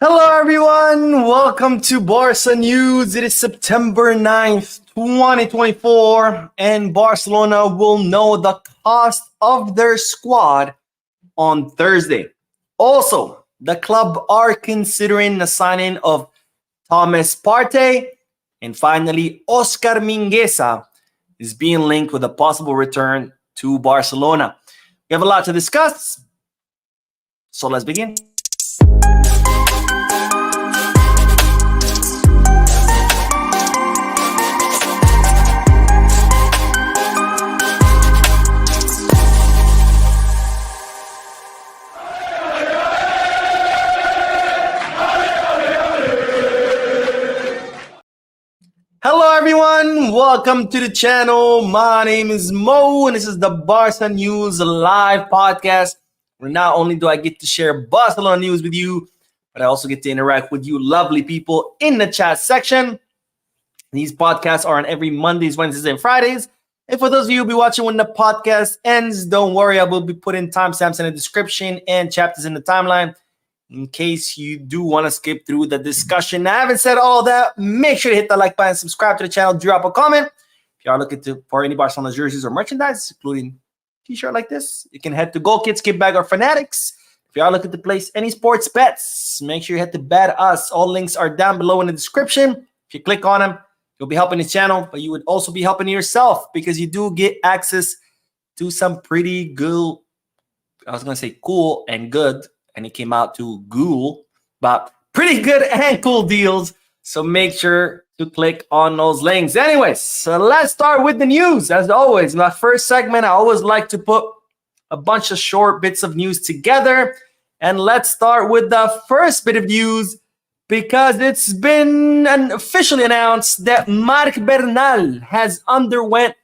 Hello, everyone. Welcome to Barca News. It is September 9th, 2024, and Barcelona will know the cost of their squad on Thursday. Also, the club are considering the signing of Thomas Partey, and finally, Oscar Mingueza is being linked with a possible return to Barcelona. We have a lot to discuss, so let's begin. Hello, everyone. Welcome to the channel. My name is Mo, and this is the Barca News live podcast, where not only do I get to share Barcelona news with you, but I also get to interact with you lovely people in the chat section. These podcasts are on every Mondays, Wednesdays, and Fridays. And for those of you who'll be watching when the podcast ends, don't worry, I will be putting timestamps in the description and chapters in the timeline in case you do want to skip through the discussion. Now, having said all that, make sure to hit the like button, subscribe to the channel, drop a comment. If you are looking for any Barcelona jerseys or merchandise, including t-shirt like this, you can head to Goal Kids, Kid Bag, or Fanatics. If you are looking to place any sports bets, make sure you hit to Bet Us. All links are down below in the description. If you click on them, you'll be helping the channel, but you would also be helping yourself because you do get access to some pretty good, I was going to say cool and good, and it came out to ghoul, but pretty good and cool deals. So make sure to click on those links. Anyways, so let's start with the news. As always, in my first segment, I always like to put a bunch of short bits of news together. And let's start with the first bit of news, because it's been officially announced that Marc Bernal has underwent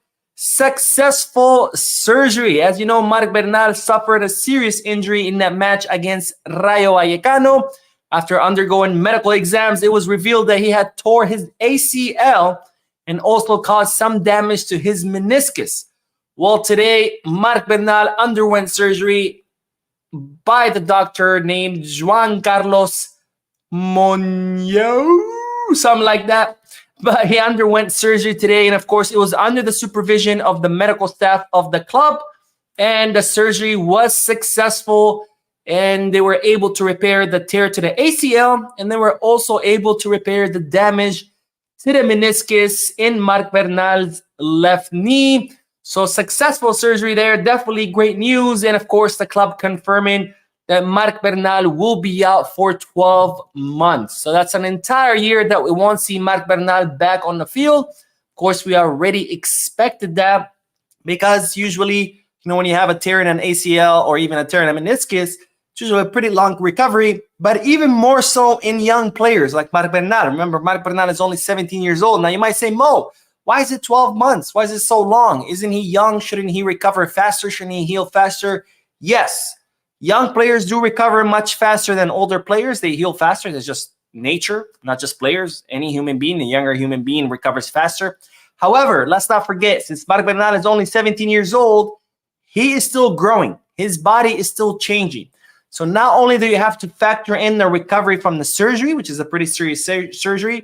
successful surgery. As you know, Marc Bernal suffered a serious injury in that match against Rayo Vallecano. After undergoing medical exams, it was revealed that he had tore his ACL and also caused some damage to his meniscus. Well, today, Marc Bernal underwent surgery by the doctor named Juan Carlos Monyo, something like that. But he underwent surgery today, and of course, it was under the supervision of the medical staff of the club, and the surgery was successful, and they were able to repair the tear to the ACL, and they were also able to repair the damage to the meniscus in Marc Bernal's left knee. So successful surgery there, definitely great news, and of course, the club confirming that Marc Bernal will be out for 12 months. So that's an entire year that we won't see Marc Bernal back on the field. Of course, we already expected that, because usually, when you have a tear in an ACL or even a tear in a meniscus, it's usually a pretty long recovery, but even more so in young players like Marc Bernal. Remember, Marc Bernal is only 17 years old. Now, you might say, Mo, why is it 12 months? Why is it so long? Isn't he young? Shouldn't he recover faster? Shouldn't he heal faster? Yes. Young players do recover much faster than older players. They heal faster. That's just nature, not just players. Any human being, a younger human being, recovers faster. However, let's not forget, since Marc Bernal is only 17 years old, he is still growing. His body is still changing. So not only do you have to factor in the recovery from the surgery, which is a pretty serious surgery,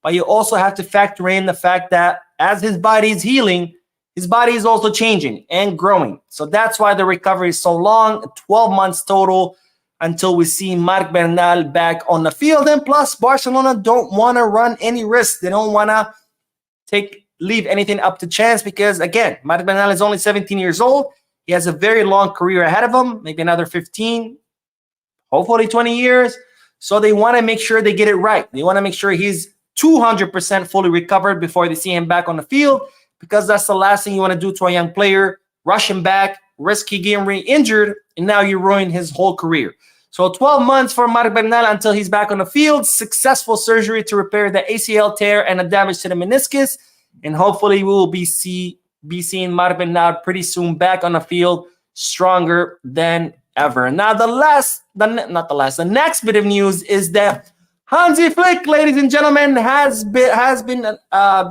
but you also have to factor in the fact that as his body is healing, his body is also changing and growing. So that's why the recovery is so long, 12 months total, until we see Marc Bernal back on the field. And plus, Barcelona don't want to run any risks. They don't want to leave anything up to chance, because, again, Marc Bernal is only 17 years old. He has a very long career ahead of him, maybe another 15, hopefully 20 years. So they want to make sure they get it right. They want to make sure he's 200% fully recovered before they see him back on the field, because that's the last thing you want to do to a young player. Rush him back, risk he getting re-injured, and now you ruin his whole career. So 12 months for Marc Bernal until he's back on the field. Successful surgery to repair the ACL tear and the damage to the meniscus. And hopefully we will be seeing Marc Bernal pretty soon back on the field, stronger than ever. Now, the next bit of news is that Hansi Flick, ladies and gentlemen, has been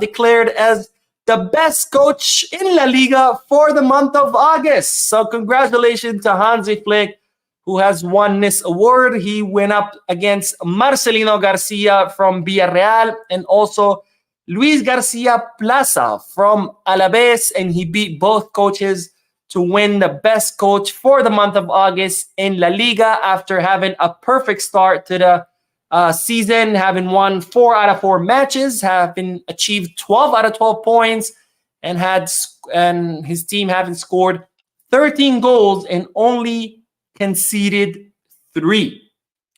declared as the best coach in La Liga for the month of August. So congratulations to Hansi Flick, who has won this award. He went up against Marcelino Garcia from Villarreal and also Luis Garcia Plaza from Alaves, and he beat both coaches to win the best coach for the month of August in La Liga after having a perfect start to the season, having won 4 out of 4 matches, having achieved 12 out of 12 points, and his team having scored 13 goals and only conceded 3.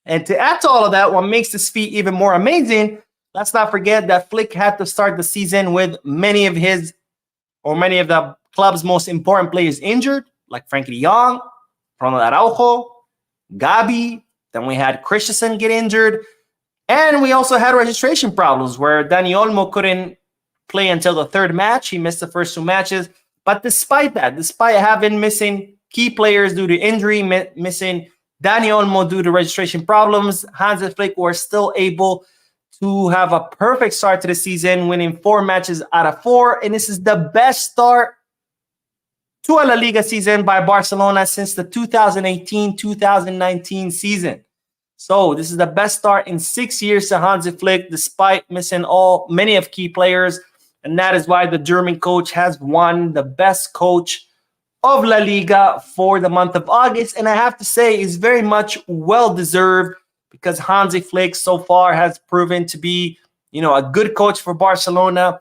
And to add to all of that, what makes this feat even more amazing, let's not forget that Flick had to start the season with many of the club's most important players injured, like Frankie de Jong, Ronald Araujo, Gabi. Then we had Christensen get injured. And we also had registration problems where Dani Olmo couldn't play until the 3rd match. He missed the first 2 matches. But despite having missing key players due to injury, missing Dani Olmo due to registration problems, Hansi Flick were still able to have a perfect start to the season, winning 4 matches out of 4. And this is the best start to a La Liga season by Barcelona since the 2018-2019 season. So this is the best start in 6 years to Hansi Flick, despite missing many of key players. And that is why the German coach has won the best coach of La Liga for the month of August. And I have to say, is very much well-deserved because Hansi Flick so far has proven to be, a good coach for Barcelona.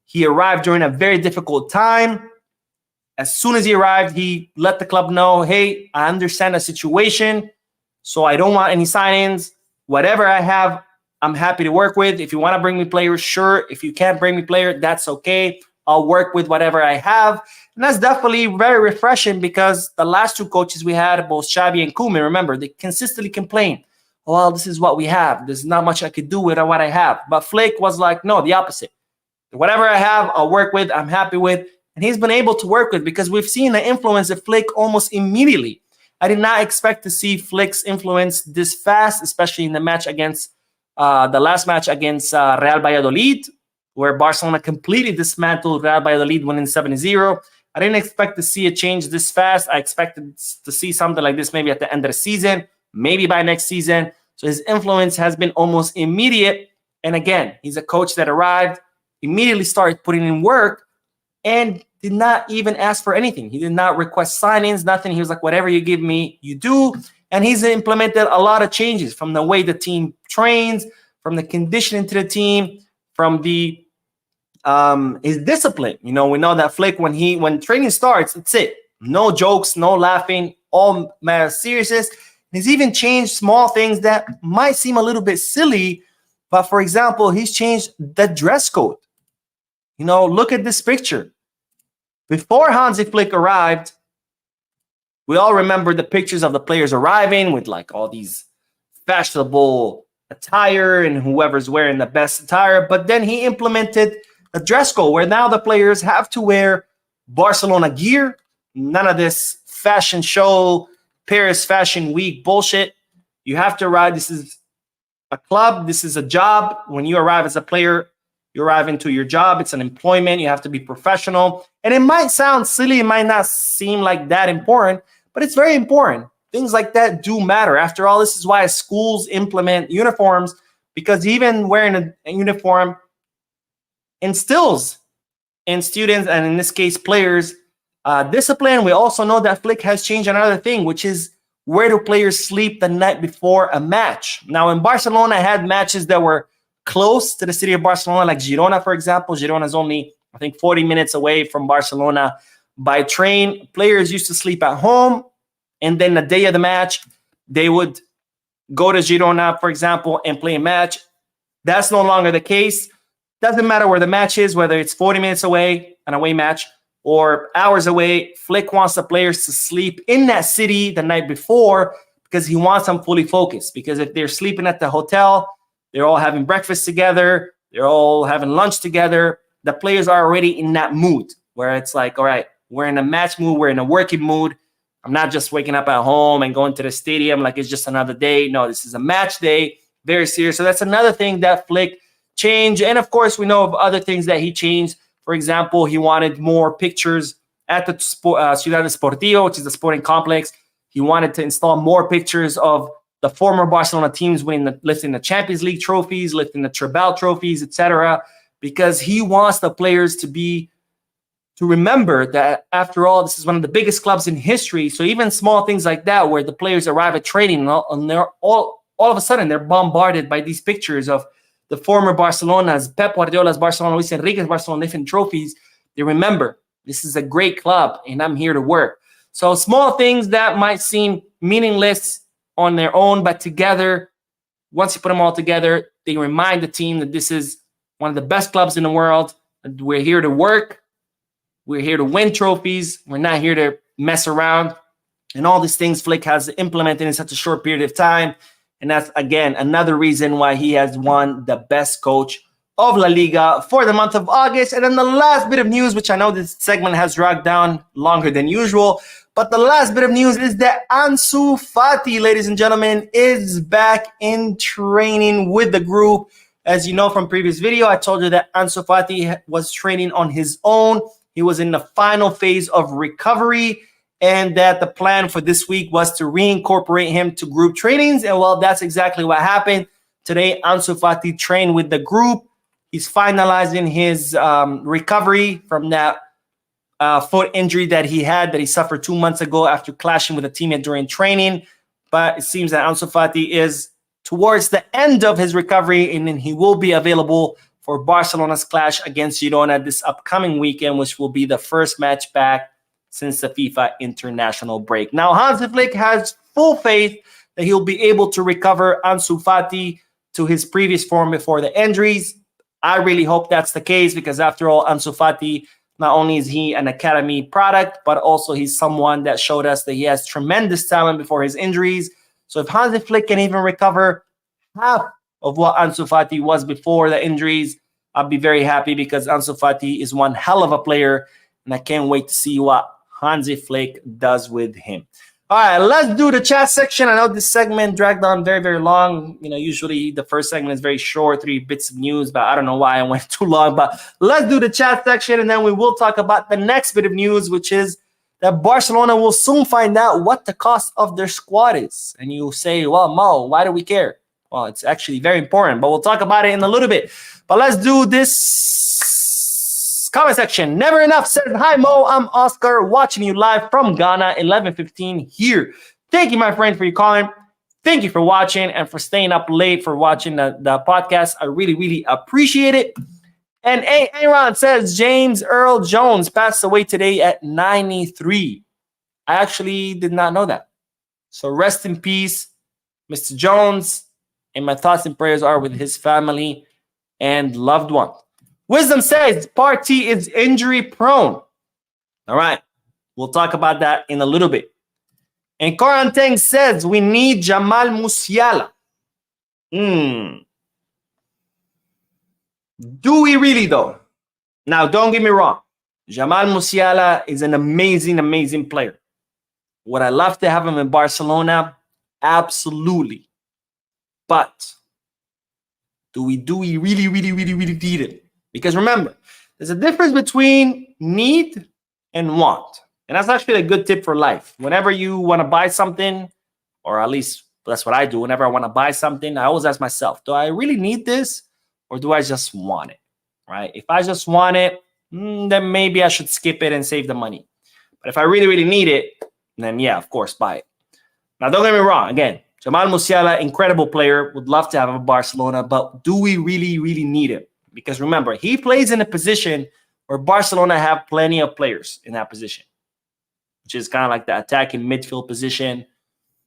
He arrived during a very difficult time. As soon as he arrived, he let the club know, hey, I understand the situation, so I don't want any sign-ins. Whatever I have, I'm happy to work with. If you want to bring me players, sure. If you can't bring me players, that's okay. I'll work with whatever I have. And that's definitely very refreshing because the last 2 coaches we had, both Xavi and Koeman, remember, they consistently complain, well, this is what we have. There's not much I could do with what I have. But Flick was like, no, the opposite. Whatever I have, I'll work with, I'm happy with. And he's been able to work with because we've seen the influence of Flick almost immediately. I did not expect to see Flick's influence this fast, especially in the match against the last match against Real Valladolid, where Barcelona completely dismantled Real Valladolid, winning 7-0. I didn't expect to see a change this fast. I expected to see something like this maybe at the end of the season, maybe by next season. So his influence has been almost immediate. And again, he's a coach that arrived, immediately started putting in work, and did not even ask for anything. He did not request sign-ins, nothing. He was like, whatever you give me, you do. And he's implemented a lot of changes from the way the team trains, from the conditioning to the team, from the his discipline. We know that Flick, when training starts, that's it. No jokes, no laughing, all matter seriousness. He's even changed small things that might seem a little bit silly, but for example, he's changed the dress code. Look at this picture. Before Hansi Flick arrived, we all remember the pictures of the players arriving with like all these fashionable attire and whoever's wearing the best attire. But then he implemented a dress code where now the players have to wear Barcelona gear. None of this fashion show, Paris Fashion Week bullshit. You have to arrive. This is a club. This is a job. When you arrive as a player, you arrive into your job. It's an employment. You have to be professional. And it might sound silly. It might not seem like that important, but it's very important. Things like that do matter. After all, this is why schools implement uniforms, because even wearing a uniform instills in students, and in this case, players, discipline. We also know that Flick has changed another thing, which is where do players sleep the night before a match. Now, in Barcelona, I had matches that were close to the city of Barcelona, like Girona, for example. Girona is only, I think, 40 minutes away from Barcelona by train. Players used to sleep at home, and then the day of the match, they would go to Girona, for example, and play a match. That's no longer the case. Doesn't matter where the match is, whether it's 40 minutes away, an away match, or hours away. Flick wants the players to sleep in that city the night before because he wants them fully focused. Because if they're sleeping at the hotel, they're all having breakfast together, they're all having lunch together, the players are already in that mood where it's like, all right, we're in a match mood, we're in a working mood. I'm not just waking up at home and going to the stadium like it's just another day. No, this is a match day, very serious. So that's another thing that Flick changed. And of course, we know of other things that he changed. For example, he wanted more pictures at the Ciudad Deportiva, which is the sporting complex. He wanted to install more pictures of the former Barcelona teams lifting the Champions League trophies, lifting the Trebal trophies, etc., because he wants the players to remember that, after all, this is one of the biggest clubs in history. So even small things like that, where the players arrive at training and they're all of a sudden they're bombarded by these pictures of the former Barcelona's, Pep Guardiola's Barcelona, Luis Enrique's Barcelona lifting trophies. They remember, this is a great club and I'm here to work. So small things that might seem meaningless on their own, but together, once you put them all together, they remind the team that this is one of the best clubs in the world. We're here to work. We're here to win trophies. We're not here to mess around. And all these things Flick has implemented in such a short period of time. And that's, again, another reason why he has won the best coach of La Liga for the month of August. And then the last bit of news, which I know this segment has dragged down longer than usual, but the last bit of news is that Ansu Fati, ladies and gentlemen, is back in training with the group. As you know from previous video, I told you that Ansu Fati was training on his own. He was in the final phase of recovery, and that the plan for this week was to reincorporate him to group trainings. And well, that's exactly what happened. Today, Ansu Fati trained with the group. He's finalizing his recovery from that foot injury that he suffered 2 months ago after clashing with a teammate during training. But it seems that Ansu Fati is towards the end of his recovery, and then he will be available for Barcelona's clash against Girona this upcoming weekend, which will be the first match back since the FIFA international break. Now, Hansi Flick has full faith that he'll be able to recover Ansu Fati to his previous form before the injuries. I really hope that's the case, because after all, Ansu Fati, not only is he an academy product, but also he's someone that showed us that he has tremendous talent before his injuries. So if Hansi Flick can even recover half of what Ansu Fati was before the injuries, I'll be very happy, because Ansu Fati is one hell of a player, and I can't wait to see what Hansi Flick does with him. All right, let's do the chat section. I know this segment dragged on very, very long. You know, usually the first segment is very short, 3 bits of news, but I don't know why I went too long. But let's do the chat section, and then we will talk about the next bit of news, which is that Barcelona will soon find out what the cost of their squad is. And you say, well, Mo, why do we care? Well, it's actually very important, but we'll talk about it in a little bit. But let's do this comment section. Never Enough says, hi, Mo. I'm Oscar, watching you live from Ghana, 11:15 here. Thank you, my friend, for your calling. Thank you for watching and for staying up late for watching the podcast. I really, really appreciate it. And Aaron says, James Earl Jones passed away today at 93. I actually did not know that. So rest in peace, Mr. Jones. And my thoughts and prayers are with his family and loved one. Wisdom says Partey is injury prone. All right. We'll talk about that in a little bit. And Quaranteng says we need Jamal Musiala. Do we really, though? Now, don't get me wrong. Jamal Musiala is an amazing, amazing player. Would I love to have him in Barcelona? Absolutely. But do we really, really, really, really need it? Because remember, there's a difference between need and want. And that's actually a good tip for life. Whenever you want to buy something, or at least that's what I do, whenever I want to buy something, I always ask myself, do I really need this, or do I just want it? Right? If I just want it, then maybe I should skip it and save the money. But if I really, really need it, then yeah, of course, buy it. Now, don't get me wrong. Again, Jamal Musiala, incredible player. Would love to have him in Barcelona, but do we really, really need him? Because remember, he plays in a position where Barcelona have plenty of players in that position, which is kind of like the attacking midfield position,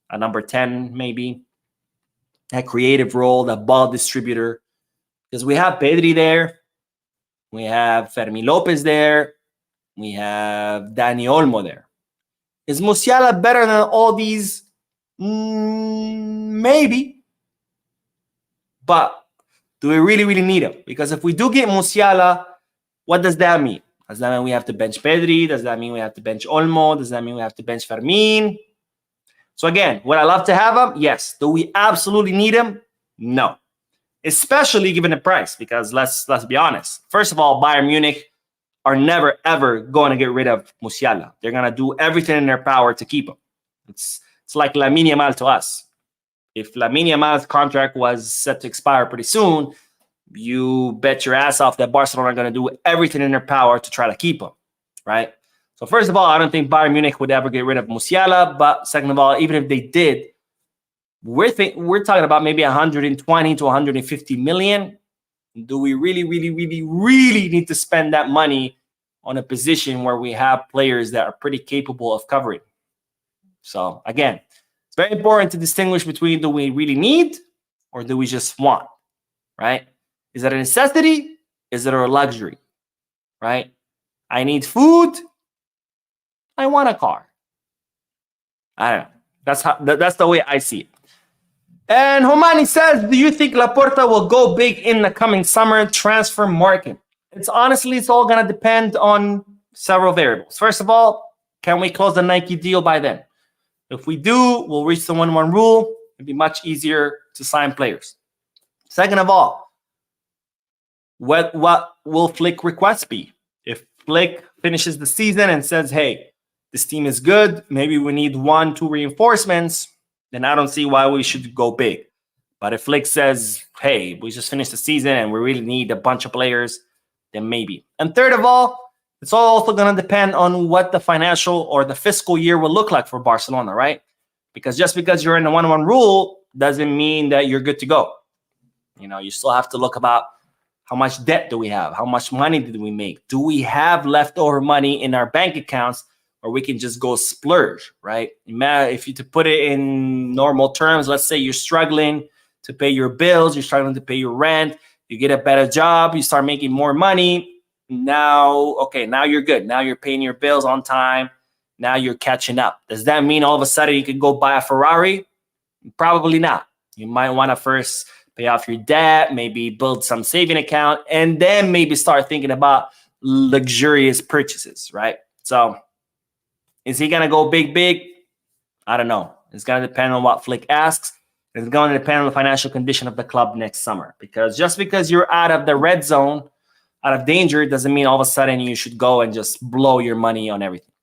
a number 10 maybe, that creative role, that ball distributor. Because we have Pedri there, we have Fermi Lopez there, we have Dani Olmo there. Is Musiala better than all these? Maybe. But do we really, really need him? Because if we do get Musiala, what does that mean? Does that mean we have to bench Pedri? Does that mean we have to bench Olmo? Does that mean we have to bench Fermin? So again, would I love to have him? Yes. Do we absolutely need him? No. Especially given the price, because let's be honest. First of all, Bayern Munich are never, ever going to get rid of Musiala. They're going to do everything in their power to keep him. It's like Lamine Yamal to us. If Lamine Yamal's contract was set to expire pretty soon, you bet your ass off that Barcelona are going to do everything in their power to try to keep him, right? So first of all, I don't think Bayern Munich would ever get rid of Musiala. But second of all, even if they did, we're talking about maybe 120 to 150 million. Do we really need to spend that money on a position where we have players that are pretty capable of covering? So again, it's very important to distinguish between do we really need or do we just want, right? Is it a necessity? Is it a luxury, right? I need food. I want a car. I don't know. That's the way I see it. And Homani says, do you think Laporta will go big in the coming summer transfer market? It's all going to depend on several variables. First of all, can we close the Nike deal by then? If we do, we'll reach the 1-1 rule. It'll be much easier to sign players. Second of all, what will Flick request be? If Flick finishes the season and says, hey, this team is good, maybe we need 1-2 reinforcements, then I don't see why we should go big. But if Flick says, hey, we just finished the season and we really need a bunch of players, then maybe. And third of all, it's also going to depend on what the financial or the fiscal year will look like for Barcelona, right? Because just because you're in the 1-1 rule doesn't mean that you're good to go. You still have to look about how much debt do we have? How much money did we make? Do we have leftover money in our bank accounts or we can just go splurge, right? If you to put it in normal terms, let's say you're struggling to pay your bills, you're struggling to pay your rent, you get a better job, you start making more money. Now you're good. Now you're paying your bills on time. Now you're catching up. Does that mean all of a sudden you can go buy a Ferrari? Probably not. You might want to first pay off your debt, maybe build some saving account, and then maybe start thinking about luxurious purchases, right? So is he going to go big? I don't know. It's going to depend on what Flick asks. It's going to depend on the financial condition of the club next summer. Because just because you're out of the red zone, out of danger, doesn't mean all of a sudden you should go and just blow your money on everything.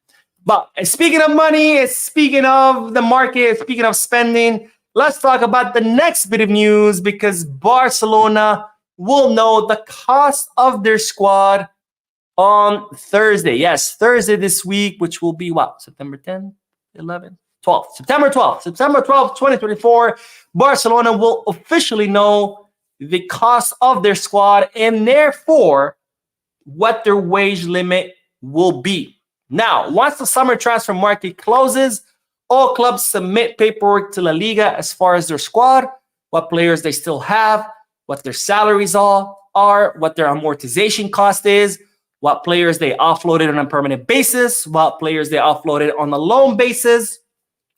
But speaking of money, speaking of the market, speaking of spending, let's talk about the next bit of news because Barcelona will know the cost of their squad on Thursday. Yes, Thursday this week, which will be what? September 10th, 11th, 12th. September 12th. September 12th, 2024. Barcelona will officially know the cost of their squad and therefore what their wage limit will be. Now, once the summer transfer market closes, all clubs submit paperwork to La Liga as far as their squad, what players they still have, what their salaries are, what their amortization cost is, what players they offloaded on a permanent basis, what players they offloaded on a loan basis,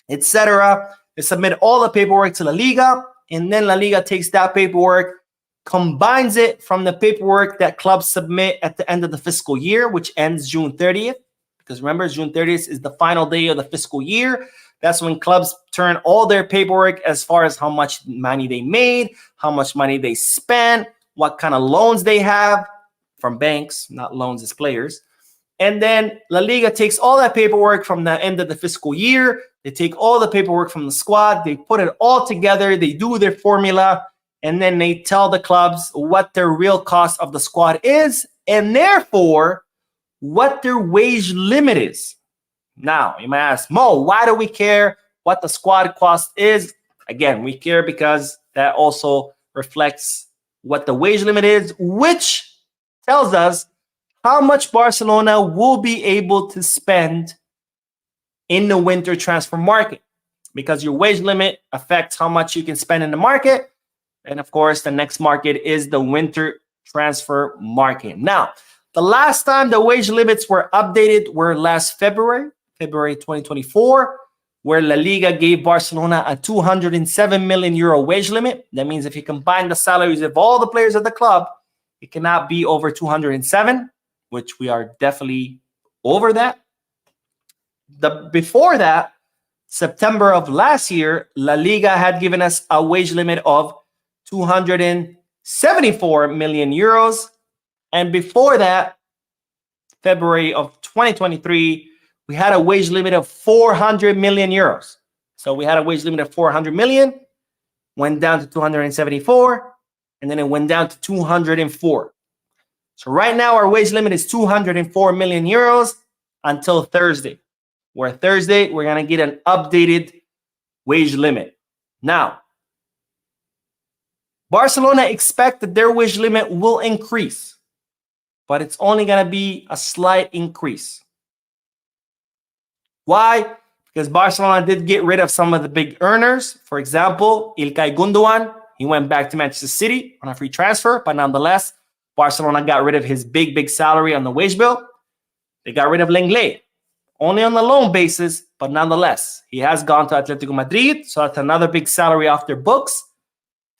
etc. They submit all the paperwork to La Liga, and then La Liga takes that paperwork, combines it from the paperwork that clubs submit at the end of the fiscal year, which ends June 30th. Because remember, June 30th is the final day of the fiscal year. That's when clubs turn all their paperwork as far as how much money they made, how much money they spent, what kind of loans they have from banks, not loans as players. And then La Liga takes all that paperwork from the end of the fiscal year. They take all the paperwork from the squad. They put it all together. They do their formula. And then they tell the clubs what their real cost of the squad is. And therefore, what their wage limit is. Now, you might ask, Mo, why do we care what the squad cost is? Again, we care because that also reflects what the wage limit is, which tells us how much Barcelona will be able to spend in the winter transfer market. Because your wage limit affects how much you can spend in the market. And of course, the next market is the winter transfer market. Now, the last time the wage limits were updated were last February 2024, where La Liga gave Barcelona a 207 million euro wage limit. That means if you combine the salaries of all the players of the club, it cannot be over 207, which we are definitely over that. Before that, September of last year, La Liga had given us a wage limit of 274 million euros. And before that, February of 2023, we had a wage limit of 400 million euros. So we had a wage limit of 400 million, went down to 274, and then it went down to 204. So right now our wage limit is 204 million euros until Thursday. Where Thursday, we're going to get an updated wage limit. Now, Barcelona expect that their wage limit will increase, but it's only going to be a slight increase. Why? Because Barcelona did get rid of some of the big earners. For example, Ilkay Gundogan, he went back to Manchester City on a free transfer, but nonetheless, Barcelona got rid of his big salary on the wage bill. They got rid of Lenglet, only on the loan basis, but nonetheless, he has gone to Atletico Madrid, so that's another big salary off their books.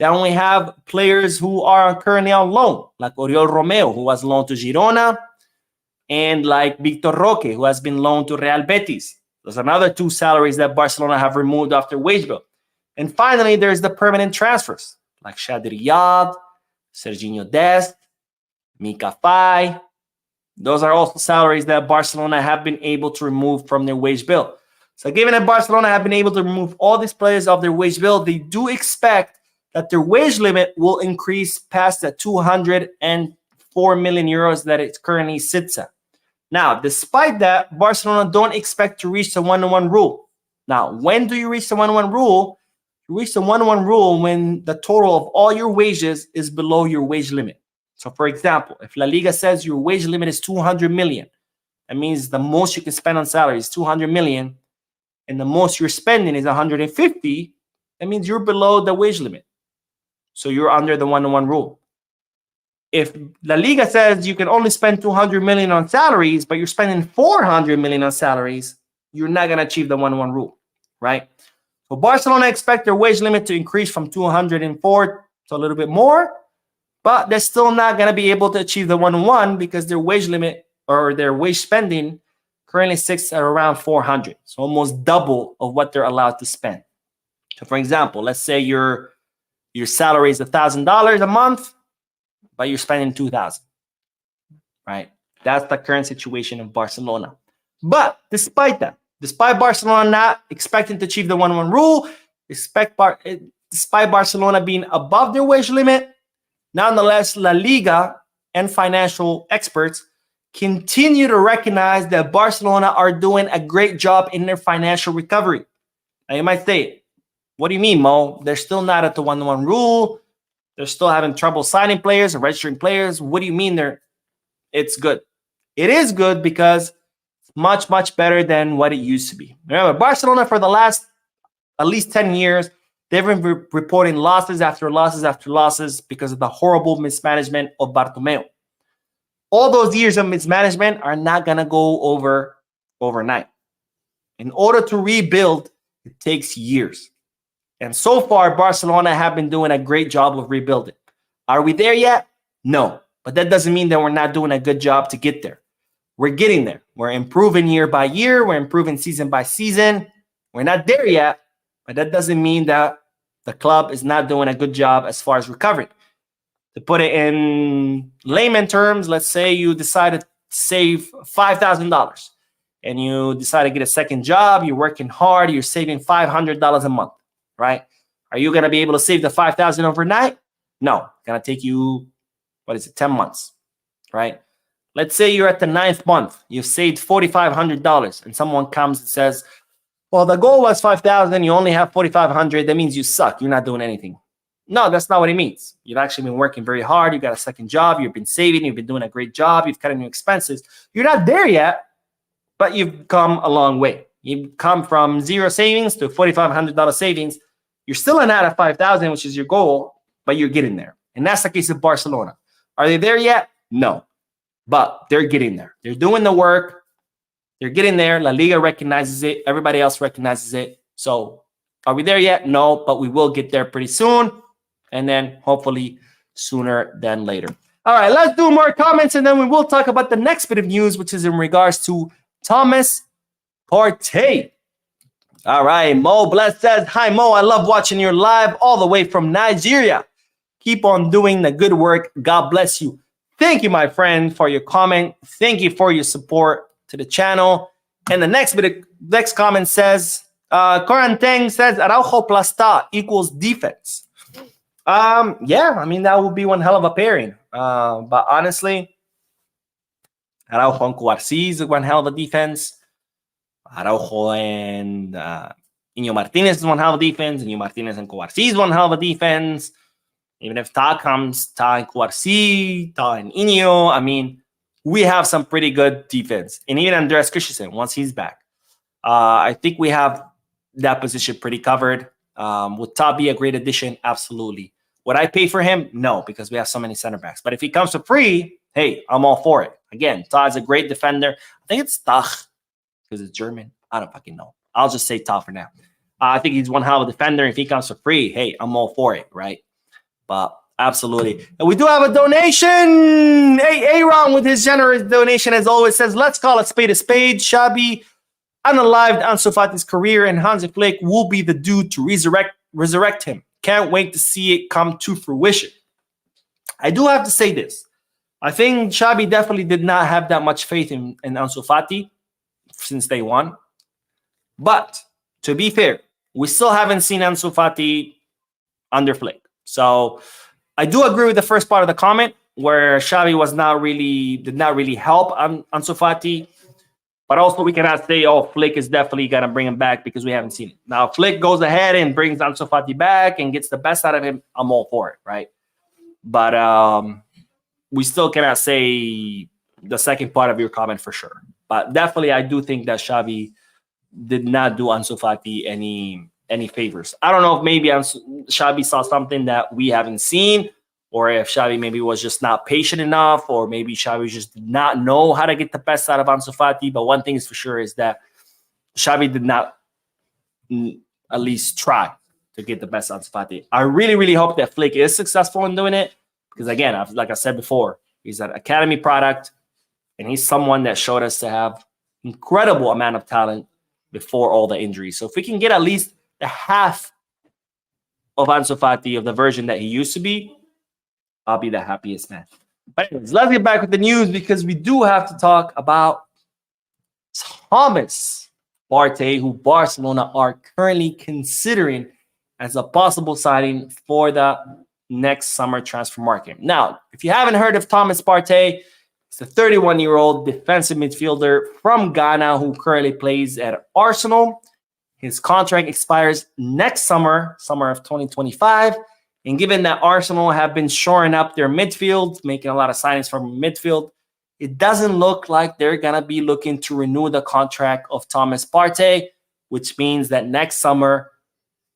They only have players who are currently on loan, like Oriol Romeo, who was loaned to Girona, and like Victor Roque, who has been loaned to Real Betis. There's another 2 salaries that Barcelona have removed off their wage bill. And finally, there's the permanent transfers, like Shadir Riyad, Serginho Dest, Mika Faye. Those are also salaries that Barcelona have been able to remove from their wage bill. So given that Barcelona have been able to remove all these players off their wage bill, they do expect that their wage limit will increase past the 204 million euros that it currently sits at. Now, despite that, Barcelona don't expect to reach the 1-to-1 rule. Now, when do you reach the 1-to-1 rule? You reach the 1-to-1 rule when the total of all your wages is below your wage limit. So, for example, if La Liga says your wage limit is 200 million, that means the most you can spend on salary is 200 million, and the most you're spending is 150, that means you're below the wage limit. So you're under the 1-to-1 rule. If La Liga says you can only spend 200 million on salaries, but you're spending 400 million on salaries, you're not going to achieve the 1-to-1 rule, right? So Barcelona expect their wage limit to increase from 204 to a little bit more, but they're still not going to be able to achieve the 1-to-1 because their wage limit or their wage spending currently sits at around 400. So almost double of what they're allowed to spend. So for example, let's say your salary is $1,000 a month, but you're spending $2,000, right? That's the current situation of Barcelona. But despite that, despite Barcelona not expecting to achieve the 1-to-1 rule, despite Barcelona being above their wage limit, nonetheless, La Liga and financial experts continue to recognize that Barcelona are doing a great job in their financial recovery. Now you might say, what do you mean, Mo? They're still not at the 1-to-1 rule. They're still having trouble signing players or registering players. What do you mean it's good? It is good because it's much better than what it used to be. Remember, Barcelona for the last at least 10 years, they've been reporting losses after losses after losses because of the horrible mismanagement of Bartomeu. All those years of mismanagement are not going to go over overnight. In order to rebuild, it takes years. And so far, Barcelona have been doing a great job of rebuilding. Are we there yet? No. But that doesn't mean that we're not doing a good job to get there. We're getting there. We're improving year by year. We're improving season by season. We're not there yet, but that doesn't mean that the club is not doing a good job as far as recovery. To put it in layman terms, let's say you decide to save $5,000 and you decide to get a second job. You're working hard. You're saving $500 a month. Right? Are you going to be able to save the $5,000 overnight? No. It's going to take you, 10 months, right? Let's say you're at the 9th month. You've saved $4,500 and someone comes and says, well, the goal was 5,000. You only have 4,500. That means you suck. You're not doing anything. No, that's not what it means. You've actually been working very hard. You got a second job. You've been saving. You've been doing a great job. You've cut your expenses. You're not there yet, but you've come a long way. You've come from zero savings to $4,500 savings. You're still not at 5,000, which is your goal, but you're getting there. And that's the case of Barcelona. Are they there yet? No. But they're getting there. They're doing the work. They're getting there. La Liga recognizes it. Everybody else recognizes it. So are we there yet? No, but we will get there pretty soon. And then hopefully sooner than later. All right, let's do more comments, and then we will talk about the next bit of news, which is in regards to Thomas Partey. All right, Mo Bless says, hi, Mo. I love watching your live all the way from Nigeria. Keep on doing the good work. God bless you. Thank you, my friend, for your comment. Thank you for your support to the channel. And the next comment says, Coranteng says Araujo plus Ta equals defense. Yeah, I mean, that would be one hell of a pairing. But honestly, Araujo and Cuarcy is one hell of a defense. Araujo and Iñigo Martinez is one hell of a defense. Iñigo Martinez and Cuarcy is one hell of a defense. Even if Ta comes, Ta and Cuarcy, Ta and Iñigo, I mean, we have some pretty good defense. And even Andreas Christensen, once he's back. I think we have that position pretty covered. Would Ta be a great addition? Absolutely. Would I pay for him? No, because we have so many center backs. But if he comes for free, hey, I'm all for it. Again, Ta is a great defender. I think it's Tach because it's German. I don't fucking know. I'll just say Ta for now. I think he's one hell of a defender. If he comes for free, hey, I'm all for it, right? But absolutely. And we do have a donation. Hey, Aaron with his generous donation, as always, says, let's call a spade a spade. Xabi unalived Ansu Fati's career, and Hansi Flick will be the dude to resurrect him. Can't wait to see it come to fruition. I do have to say this. I think Xabi definitely did not have that much faith in Ansu Fati since day one. But to be fair, we still haven't seen Ansu Fati under Flick. So I do agree with the first part of the comment where Xavi did not really help Ansu Fati. But also we cannot say, oh, Flick is definitely going to bring him back because we haven't seen it. Now, if Flick goes ahead and brings Ansu Fati back and gets the best out of him, I'm all for it, right? But we still cannot say the second part of your comment for sure. But definitely, I do think that Xavi did not do Ansu Fati any favors. I don't know if maybe Xavi saw something that we haven't seen, or if Xavi maybe was just not patient enough, or maybe Xavi just did not know how to get the best out of Ansu Fati. But one thing is for sure is that Xavi did not at least try to get the best out of Ansu Fati. I really, really hope that Flick is successful in doing it because, again, like I said before, he's an academy product, and he's someone that showed us to have incredible amount of talent before all the injuries. So if we can get at least the half of Ansu Fati of the version that he used to be, I'll be the happiest man. But anyways, let's get back with the news because we do have to talk about Thomas Partey, who Barcelona are currently considering as a possible signing for the next summer transfer market. Now, if you haven't heard of Thomas Partey, he's a 31-year-old defensive midfielder from Ghana who currently plays at Arsenal. His contract expires next summer of 2025. And given that Arsenal have been shoring up their midfield, making a lot of signings from midfield, it doesn't look like they're going to be looking to renew the contract of Thomas Partey, which means that next summer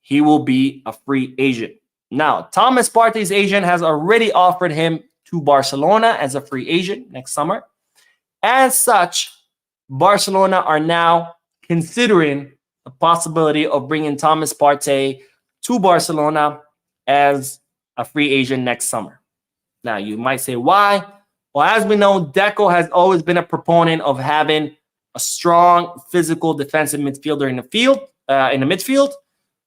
he will be a free agent. Now, Thomas Partey's agent has already offered him to Barcelona as a free agent next summer. As such, Barcelona are now considering the possibility of bringing Thomas Partey to Barcelona as a free agent next summer. Now, you might say, why? Well, as we know, Deco has always been a proponent of having a strong physical defensive midfielder in the midfield.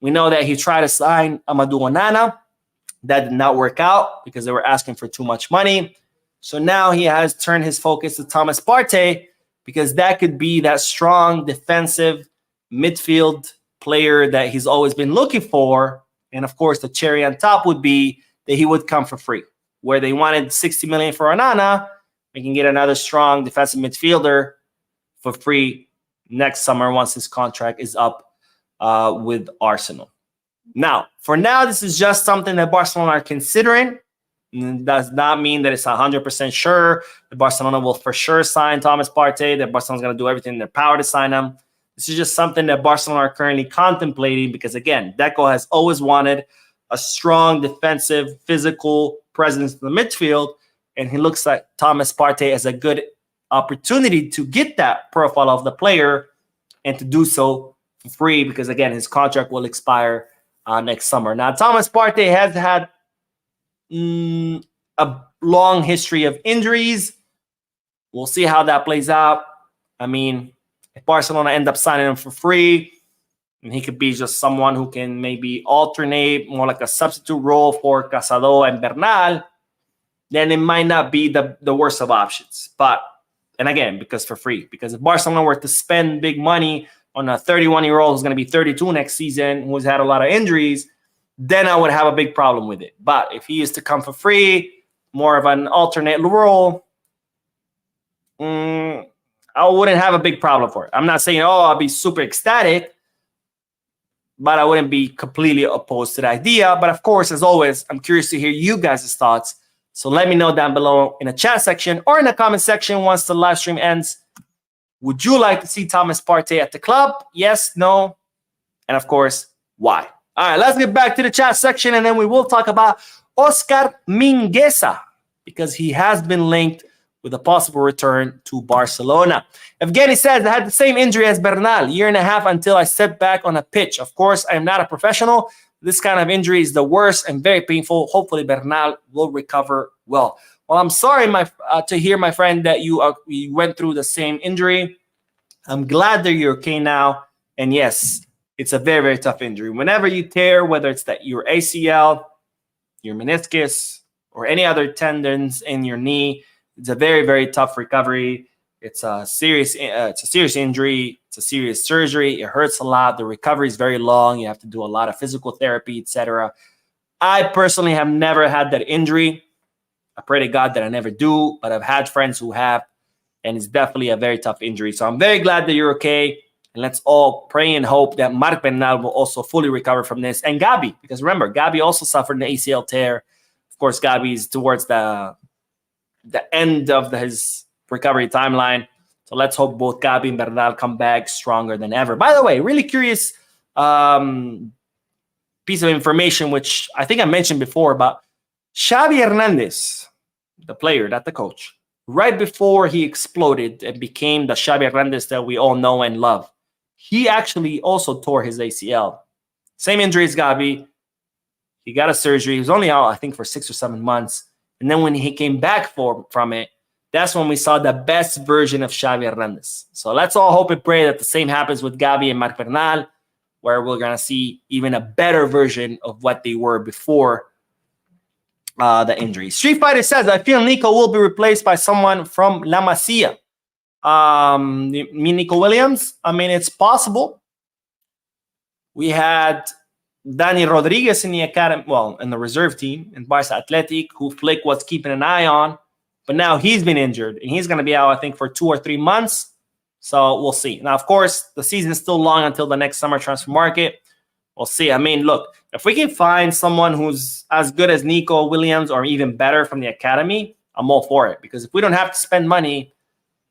We know that he tried to sign Amadou Onana. That did not work out because they were asking for too much money. So now he has turned his focus to Thomas Partey because that could be that strong defensive midfield player that he's always been looking for. And of course, the cherry on top would be that he would come for free. Where they wanted 60 million for Onana, we can get another strong defensive midfielder for free next summer once his contract is up with Arsenal. Now, for now, this is just something that Barcelona are considering. It does not mean that it's 100% sure that Barcelona will for sure sign Thomas Partey, that Barcelona's going to do everything in their power to sign him. This is just something that Barcelona are currently contemplating because, again, Deco has always wanted a strong defensive, physical presence in the midfield, and he looks like Thomas Partey as a good opportunity to get that profile of the player and to do so for free because, again, his contract will expire next summer. Now, Thomas Partey has had a long history of injuries. We'll see how that plays out. I mean, if Barcelona end up signing him for free, and he could be just someone who can maybe alternate more like a substitute role for Casado and Bernal, then it might not be the worst of options. But, and again, because for free. Because if Barcelona were to spend big money on a 31-year-old who's going to be 32 next season, who's had a lot of injuries, then I would have a big problem with it. But if he is to come for free, more of an alternate role, I wouldn't have a big problem for it. I'm not saying, oh, I'll be super ecstatic, but I wouldn't be completely opposed to the idea. But of course, as always, I'm curious to hear you guys' thoughts. So let me know down below in the chat section or in the comment section once the live stream ends. Would you like to see Thomas Partey at the club? Yes, no, and of course, why? All right, let's get back to the chat section, and then we will talk about Oscar Mingueza, because he has been linked with a possible return to Barcelona. Evgeny says, I had the same injury as Bernal, year and a half until I stepped back on a pitch. Of course, I am not a professional. This kind of injury is the worst and very painful. Hopefully, Bernal will recover well. Well, I'm sorry to hear, my friend, that you went through the same injury. I'm glad that you're okay now. And yes, it's a very, very tough injury. Whenever you tear, whether it's your ACL, your meniscus, or any other tendons in your knee, it's a very, very tough recovery. It's a serious injury. It's a serious surgery. It hurts a lot. The recovery is very long. You have to do a lot of physical therapy, etc. I personally have never had that injury. I pray to God that I never do, but I've had friends who have, and it's definitely a very tough injury. So I'm very glad that you're okay. And let's all pray and hope that Marc Bernal will also fully recover from this. And Gabi, because remember, Gabi also suffered an ACL tear. Of course, Gabi is towards the end of his recovery timeline. So let's hope both Gabi and Bernal come back stronger than ever. By the way, really curious piece of information, which I think I mentioned before, about Xavi Hernandez, the player, not the coach, right before he exploded and became the Xavi Hernandez that we all know and love. He actually also tore his ACL. Same injury as Gabi. He got a surgery. He was only out, I think, for 6 or 7 months. And then when he came back from it, that's when we saw the best version of Xavi Hernandez. So let's all hope and pray that the same happens with Gabi and Marc Bernal, where we're going to see even a better version of what they were before the injury. Street Fighter says, I feel Nico will be replaced by someone from La Masia. You mean Nico Williams? I mean, it's possible. We had Danny Rodriguez in the academy, well, in the reserve team in Barca Athletic, who Flick was keeping an eye on, but now he's been injured and he's going to be out, I think, for 2 or 3 months. So we'll see. Now, of course, the season is still long until the next summer transfer market. We'll see. I mean, look, if we can find someone who's as good as Nico Williams or even better from the academy, I'm all for it. Because if we don't have to spend money,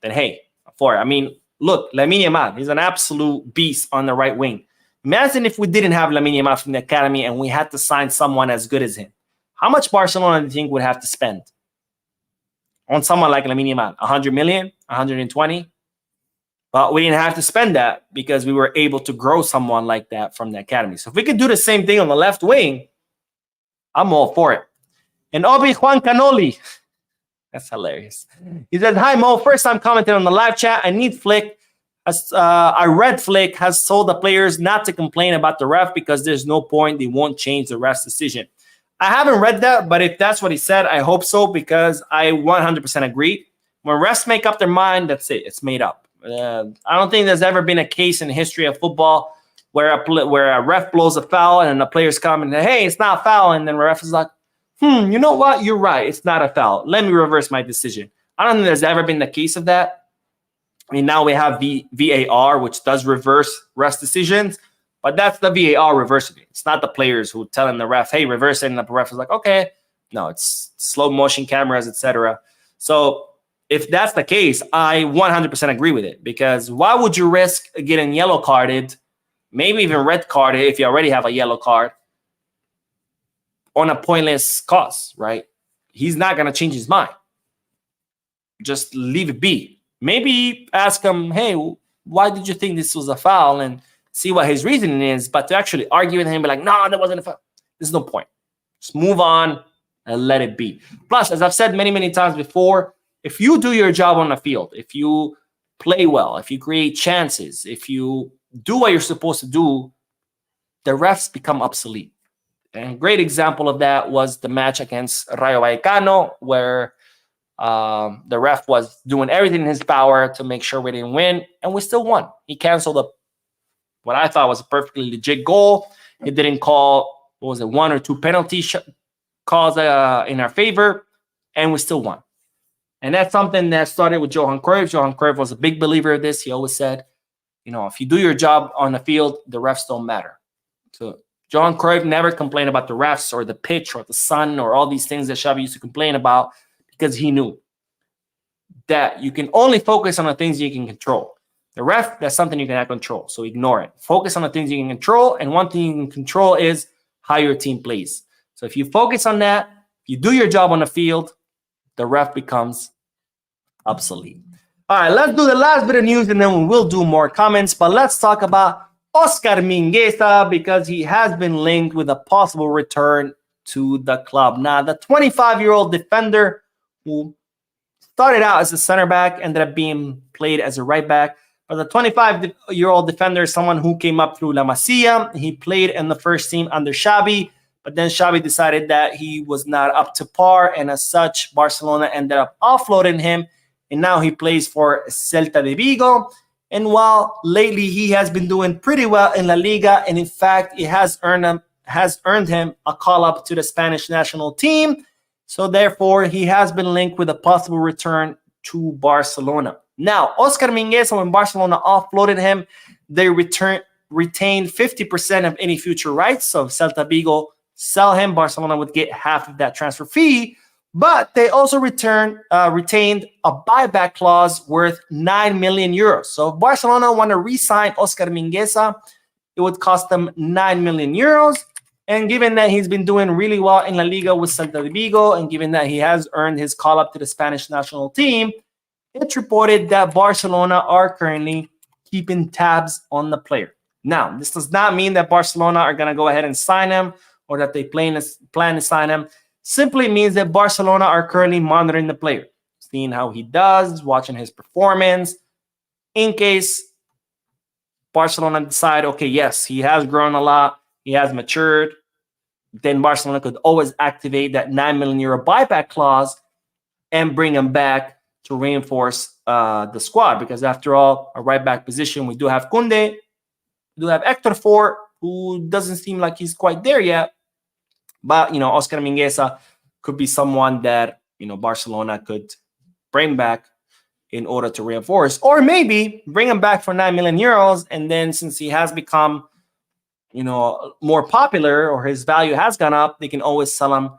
then hey, I'm for it. I mean, look, Lamine Yamal, he's an absolute beast on the right wing. Imagine if we didn't have Lamine Yamal from the academy and we had to sign someone as good as him. How much Barcelona do you think would have to spend on someone like Lamine Yamal? 100 million? 120? But we didn't have to spend that because we were able to grow someone like that from the academy. So if we could do the same thing on the left wing, I'm all for it. And Obi Juan Canoli, that's hilarious. He said, hi, Mo. First time commenting on the live chat. I need Flick. I read Flick has told the players not to complain about the ref because there's no point. They won't change the ref's decision. I haven't read that, but if that's what he said, I hope so, because I 100% agree. When refs make up their mind, that's it. It's made up. I don't think there's ever been a case in the history of football where a ref blows a foul and the players come and say, hey, it's not a foul. And then the ref is like, you know what? You're right. It's not a foul. Let me reverse my decision. I don't think there's ever been the case of that. I mean, now we have VAR, which does reverse refs' decisions, but that's the VAR reversing it. It's not the players who telling the ref, hey, reverse it, and the ref is like, okay. No, it's slow motion cameras, etc. So if that's the case, I 100% agree with it, because why would you risk getting yellow carded, maybe even red carded if you already have a yellow card, on a pointless cause, right? He's not going to change his mind. Just leave it be. Maybe ask him, hey, why did you think this was a foul, and see what his reasoning is. But to actually argue with him, be like, no, that wasn't a foul. There's no point. Just move on and let it be. Plus, as I've said many, many times before, if you do your job on the field, if you play well, if you create chances, if you do what you're supposed to do, the refs become obsolete. And a great example of that was the match against Rayo Vallecano, where the ref was doing everything in his power to make sure we didn't win, and we still won. He canceled what I thought was a perfectly legit goal. It didn't call, what was it, 1 or 2 penalty calls in our favor, and we still won. And that's something that started with Johan Cruyff. Johan Cruyff was a big believer of this. He always said, if you do your job on the field, the refs don't matter. So Johan Cruyff never complained about the refs or the pitch or the sun or all these things that Xavi used to complain about, because he knew that you can only focus on the things you can control. The ref, that's something you cannot control, so ignore it. Focus on the things you can control, and one thing you can control is how your team plays. So if you focus on that, you do your job on the field, the ref becomes obsolete. All right, let's do the last bit of news, and then we will do more comments. But let's talk about Oscar Mingueza, because he has been linked with a possible return to the club. Now, the 25-year-old defender who started out as a center back, ended up being played as a right back. But the 25-year-old defender is someone who came up through La Masia. He played in the first team under Xavi, but then Xavi decided that he was not up to par, and as such, Barcelona ended up offloading him, and now he plays for Celta de Vigo. And while lately he has been doing pretty well in La Liga, and in fact, it has earned him a call-up to the Spanish national team, so therefore, he has been linked with a possible return to Barcelona. Now, Oscar Mingueza, when Barcelona offloaded him, they retained 50% of any future rights. So if Celta Vigo sell him, Barcelona would get half of that transfer fee. But they also retained a buyback clause worth 9 million euros. So if Barcelona want to re-sign Oscar Mingueza, it would cost them 9 million euros. And given that he's been doing really well in La Liga with Celta de Vigo, and given that he has earned his call-up to the Spanish national team, it's reported that Barcelona are currently keeping tabs on the player. Now, this does not mean that Barcelona are going to go ahead and sign him, or that they plan to sign him. Simply means that Barcelona are currently monitoring the player, seeing how he does, watching his performance. In case Barcelona decide, okay, yes, he has grown a lot, he has matured, then Barcelona could always activate that 9 million euro buyback clause and bring him back to reinforce the squad. Because after all, a right back position, we do have Koundé, we do have Hector Fort, who doesn't seem like he's quite there yet. But, Oscar Mingueza could be someone that, Barcelona could bring back in order to reinforce. Or maybe bring him back for 9 million euros. And then since he has become, more popular, or his value has gone up, they can always sell him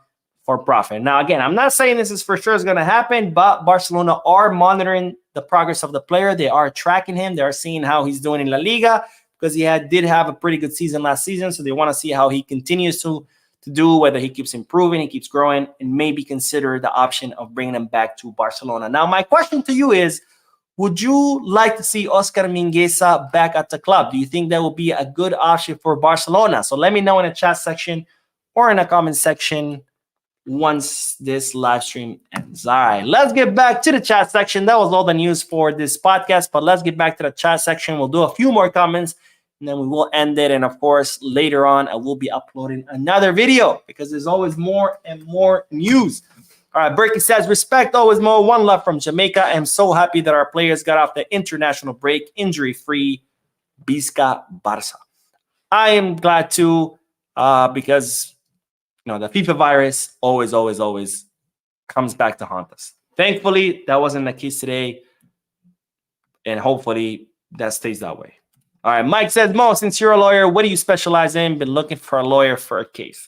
for profit. Now, again, I'm not saying this is for sure is going to happen, but Barcelona are monitoring the progress of the player. They are tracking him. They are seeing how he's doing in La Liga, because he did have a pretty good season last season. So they want to see how he continues to do, whether he keeps improving, he keeps growing, and maybe consider the option of bringing him back to Barcelona. Now, my question to you is, would you like to see Oscar Mingueza back at the club? Do you think that will be a good option for Barcelona? So let me know in the chat section or in the comment section once this live stream ends. All right, let's get back to the chat section. That was all the news for this podcast, but let's get back to the chat section. We'll do a few more comments, and then we will end it. And of course, later on, I will be uploading another video, because there's always more and more news. All right, Berkey says, respect always more. One love from Jamaica. I'm so happy that our players got off the international break injury-free. Visca Barca. I am glad too, because the FIFA virus always comes back to haunt us. Thankfully, that wasn't the case today, and hopefully that stays that way. All right, Mike says, Mo, since you're a lawyer, what do you specialize in? Been looking for a lawyer for a case.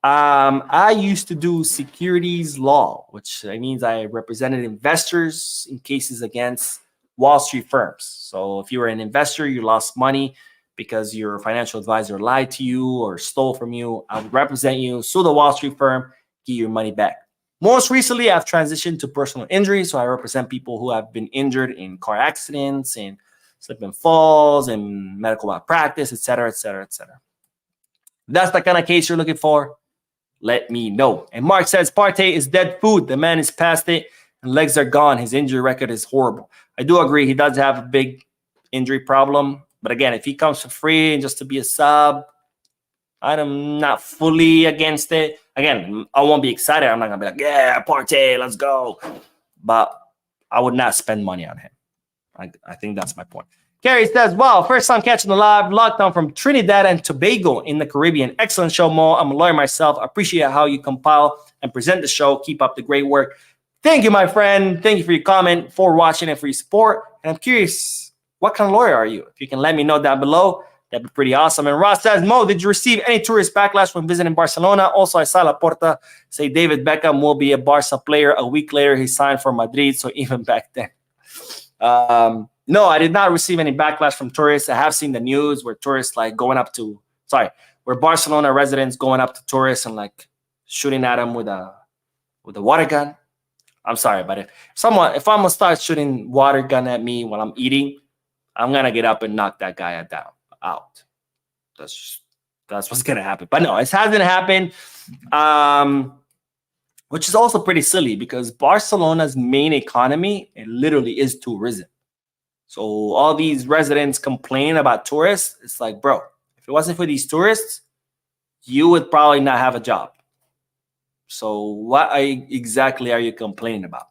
I used to do securities law, which means I represented investors in cases against Wall Street firms. So if you were an investor, you lost money because your financial advisor lied to you or stole from you, I would represent you, sue the Wall Street firm, get your money back. Most recently, I've transitioned to personal injury. So I represent people who have been injured in car accidents and slip and falls and medical malpractice, et cetera, et cetera, et cetera. If that's the kind of case you're looking for, let me know. And Mark says, Partey is dead food. The man is past it and legs are gone. His injury record is horrible. I do agree. He does have a big injury problem. But again, if he comes for free and just to be a sub, I'm not fully against it. Again, I won't be excited. I'm not going to be like, yeah, Partey, let's go. But I would not spend money on him. I think that's my point. Carrie says, wow, first time catching the live lockdown from Trinidad and Tobago in the Caribbean. Excellent show, Mo. I'm a lawyer myself. I appreciate how you compile and present the show. Keep up the great work. Thank you, my friend. Thank you for your comment, for watching, and for your support. And I'm curious, what kind of lawyer are you? If you can let me know down below, that'd be pretty awesome. And Ross says, Mo, did you receive any tourist backlash when visiting Barcelona? Also, I saw Laporta say David Beckham will be a Barca player. A week later, he signed for Madrid. So even back then. No, I did not receive any backlash from tourists. I have seen the news where tourists like going up to, where Barcelona residents going up to tourists and like shooting at them with a water gun. I'm sorry, but if I'm gonna start shooting water gun at me while I'm eating, I'm gonna get up and knock that guy out. That's what's gonna happen. But no, it hasn't happened. Which is also pretty silly because Barcelona's main economy, it literally is tourism. So all these residents complaining about tourists, it's like, bro, if it wasn't for these tourists, you would probably not have a job. So what exactly are you complaining about?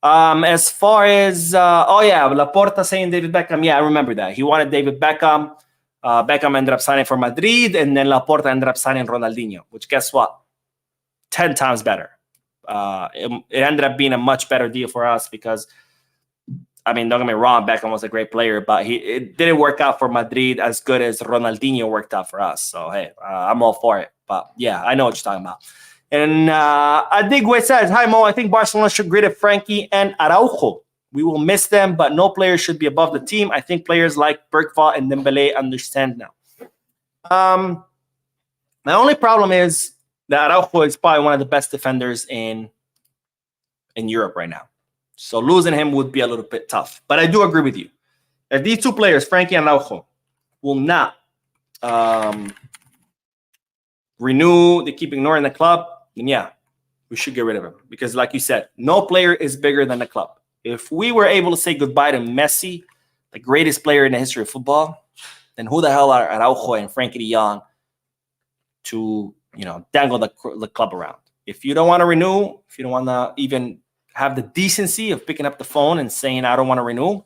As far as, Laporta saying David Beckham, yeah, I remember that. He wanted David Beckham. Beckham ended up signing for Madrid, and then Laporta ended up signing Ronaldinho, which guess what? 10 times better. It ended up being a much better deal for us because, I mean, don't get me wrong, Beckham was a great player, but it didn't work out for Madrid as good as Ronaldinho worked out for us. So, hey, I'm all for it. But, yeah, I know what you're talking about. And Adigwe says, hi, Mo, I think Barcelona should grade Frankie and Araujo. We will miss them, but no player should be above the team. I think players like Bergvall and Dembele understand now. My only problem is that Araujo is probably one of the best defenders in Europe right now. So losing him would be a little bit tough. But I do agree with you. If these two players, Frankie and Araujo, will not renew, they keep ignoring the club, then yeah, we should get rid of him. Because like you said, no player is bigger than the club. If we were able to say goodbye to Messi, the greatest player in the history of football, then who the hell are Araujo and Frankie de Jong to, dangle the club around? If you don't want to renew, if you don't want to even have the decency of picking up the phone and saying, I don't want to renew,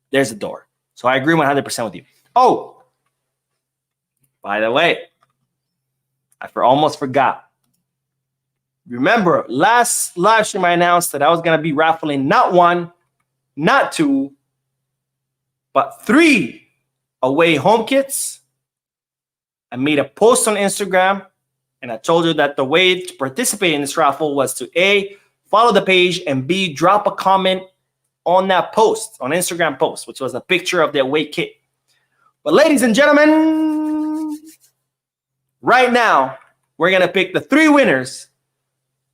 there's a door. So I agree 100% with you. Oh, by the way, I almost forgot. Remember, last live stream I announced that I was going to be raffling not one, not two, but 3 away home kits. I made a post on Instagram, and I told you that the way to participate in this raffle was to A, follow the page, and B, drop a comment on that post, on Instagram post, which was a picture of the away kit. But ladies and gentlemen, right now, we're going to pick the 3 winners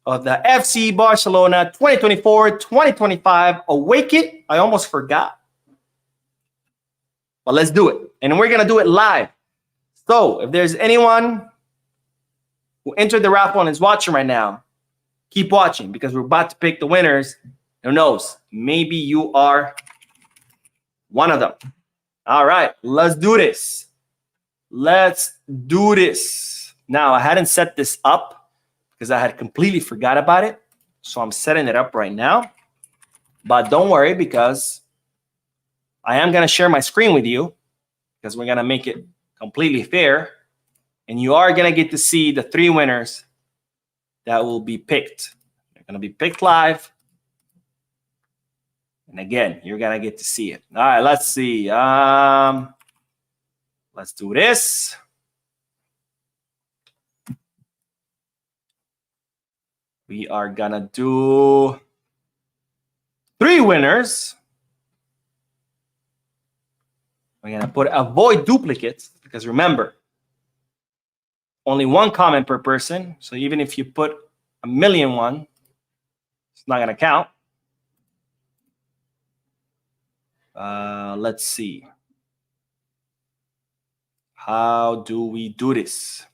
of the FC Barcelona 2024-2025 away kit. I almost forgot. But let's do it. And we're going to do it live. So if there's anyone who entered the raffle and is watching right now, keep watching because we're about to pick the winners. Who knows? Maybe you are one of them. All right, let's do this. Let's do this. Now, I hadn't set this up because I had completely forgot about it. So I'm setting it up right now. But don't worry because I am going to share my screen with you because we're going to make it completely fair. And you are going to get to see the 3 winners that will be picked. They're going to be picked live. And again, you're going to get to see it. All right, let's see. Let's do this. We are going to do 3 winners. We're going to put avoid duplicates because remember, only 1 comment per person. So even if you put 1,000,001, it's not going to count. Let's see. How do we do this?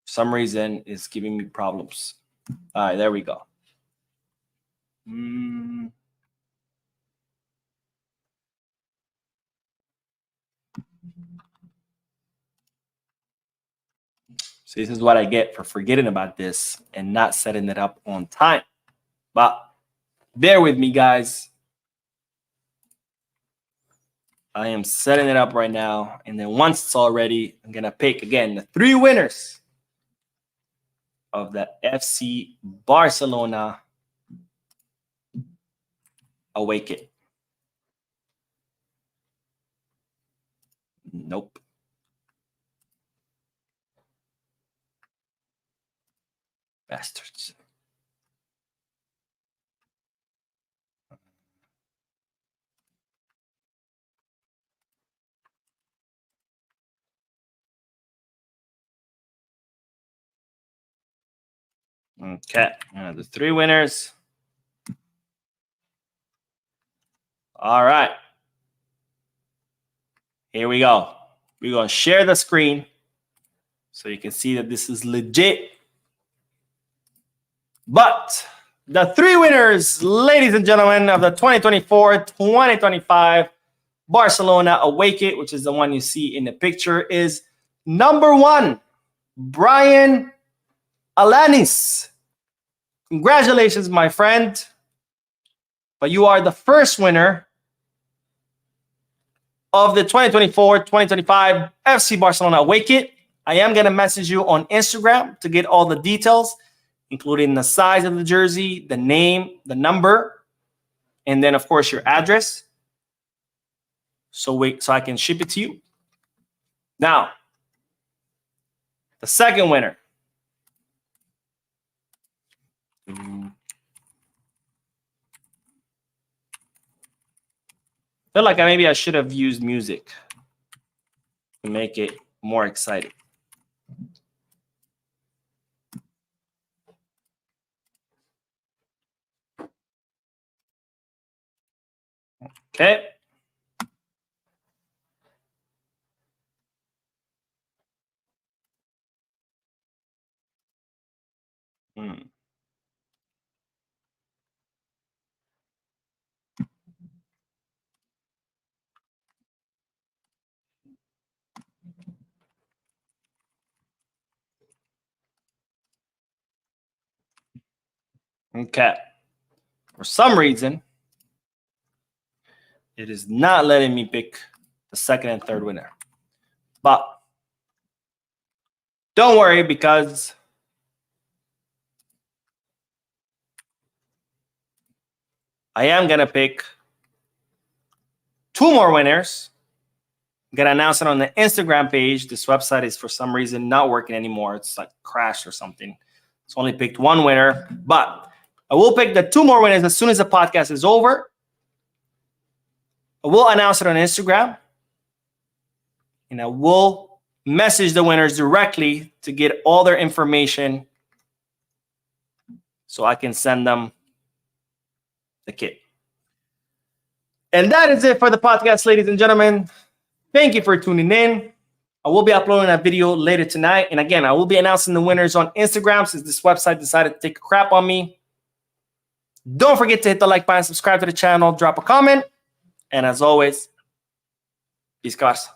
For some reason, it's giving me problems. All right, there we go. So this is what I get for forgetting about this and not setting it up on time. But Bear with me, guys. I am setting it up right now. And then once it's all ready, I'm going to pick, again, the 3 winners of the FC Barcelona away kit. Nope. Bastards. Okay, the 3 winners. All right. Here we go. We're going to share the screen so you can see that this is legit. But the 3 winners, ladies and gentlemen, of the 2024-2025 Barcelona away kit, which is the one you see in the picture, is number 1, Brian Alanis. Congratulations, my friend. But you are the first winner of the 2024-2025 FC Barcelona away kit. I am going to message you on Instagram to get all the details, including the size of the jersey, the name, the number, and then, of course, your address. So I can ship it to you. Now, the second winner. I feel like maybe I should have used music to make it more exciting. Okay. Okay. For some reason, it is not letting me pick the second and third winner. But don't worry, because I am going to pick 2 more winners. I'm going to announce it on the Instagram page. This website is for some reason not working anymore. It's like crashed or something. It's only picked 1 winner, but I will pick the 2 more winners as soon as the podcast is over. I will announce it on Instagram, and I will message the winners directly to get all their information so I can send them the kit. And that is it for the podcast, ladies and gentlemen. Thank you for tuning in. I will be uploading that video later tonight. And again, I will be announcing the winners on Instagram since this website decided to take a crap on me. Don't forget to hit the like button, subscribe to the channel, drop a comment. And as always, peace, guys.